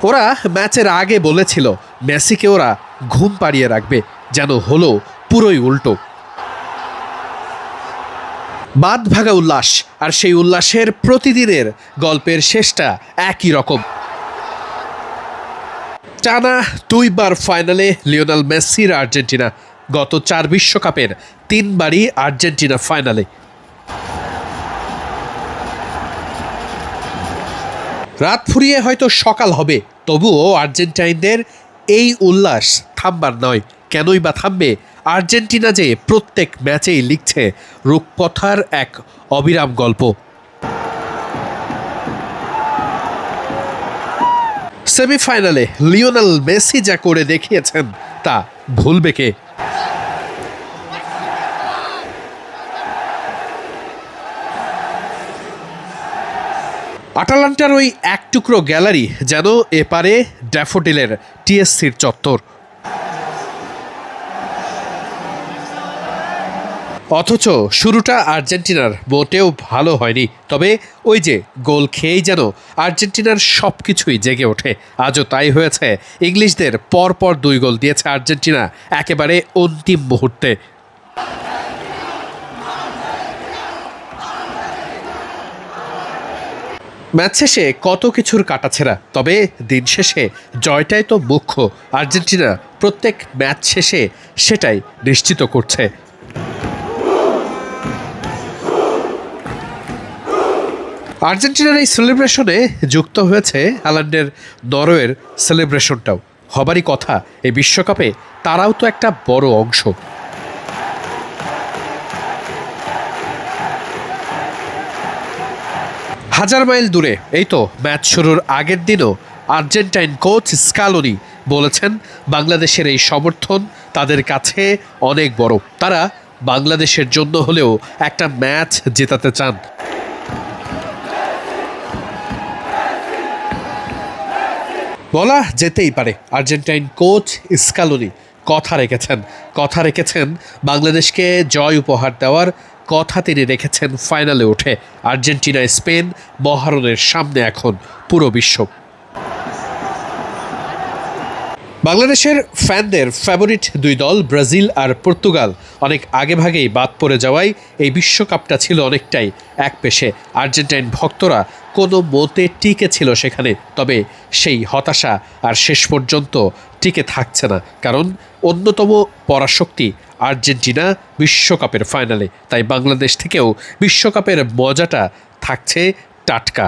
ওরা ম্যাচের আগে বলেছিল মেসিকে ওরা ঘুম পাড়িয়ে রাখবে, যেন হলো পুরোই উল্টো। বাদ ভাগা উল্লাস, আর সেই উল্লাসের প্রতিদিনের গল্পের শেষটা একই রকম। টানা 2 বার ফাইনালে লিওনেল মেসির আর্জেন্টিনা, গত 4 বিশ্বকাপের 3 বারই আর্জেন্টিনা ফাইনালে। রাত ফুরিয়ে হয়তো সকাল হবে, তবুও আর্জেন্টাইনদের এই উল্লাস থামবার নয়। কেনই বা থামবে? আর্জেন্টিনা যে প্রত্যেক ম্যাচেই লিখছে রূপকথার এক অবিরাম গল্প। সেমিফাইনালে লিওনেল মেসি যা করে দেখিয়েছেন তা ভুলবে কে? আটালান্টার ওই এক টুকরো গ্যালারি যেন এপারে ড্যাফোডিলের টিএসসির চত্বর। অথচ শুরুটা আর্জেন্টিনার মোটেও ভালো হয়নি। তবে ওই যে গোল খেয়েই যেন আর্জেন্টিনার সব কিছুই জেগে ওঠে। আজও তাই হয়েছে। ইংলিশদের পরপর 2 গোল দিয়েছে আর্জেন্টিনা একেবারে অন্তিম মুহূর্তে। ম্যাচ শেষে কত কিছুর কাটাছেঁড়া, তবে দিন শেষে জয়টাই তো মুখ্য। আর্জেন্টিনা প্রত্যেক ম্যাচ শেষে সেটাই নিশ্চিত করছে। আর্জেন্টিনার এই সেলিব্রেশনে যুক্ত হয়েছে হাল্যান্ডের নরওয়ের সেলিব্রেশনটাও। হবারই কথা, এই বিশ্বকাপে তারাও তো একটা বড় অংশ। হাজার মাইল দূরে এই তো ম্যাচ শুরুর আগের দিনও আর্জেন্টাইন কোচ স্কালোনি বলেছেন বাংলাদেশের এই সমর্থন তাদের কাছে অনেক বড়। তারা বাংলাদেশের জন্য হলেও একটা ম্যাচ জেতাতে চান। বলা যেতেই পারে আর্জেন্টাইন কোচ স্কালোনি কথা রেখেছেন বাংলাদেশকে জয় উপহার দেওয়ার কথা তিনি রেখেছেন ফাইনালে উঠে। আর্জেন্টিনা স্পেন মহারণের সামনে এখন পুরো বিশ্ব। বাংলাদেশের ফ্যানদের ফেভারিট 2 দল ব্রাজিল আর পর্তুগাল অনেক আগেভাগেই বাদ পড়ে যাওয়ায় এই বিশ্বকাপটা ছিল অনেকটাই একপেশে। আর্জেন্টাইন ভক্তরা কোনো মতে টিকে ছিল সেখানে, তবে সেই হতাশা আর শেষ পর্যন্ত টিকে থাকছে না, কারণ অন্যতম পরাশক্তি আর্জেন্টিনা বিশ্বকাপের ফাইনালে। তাই বাংলাদেশ থেকেও বিশ্বকাপের মজাটা থাকছে টাটকা।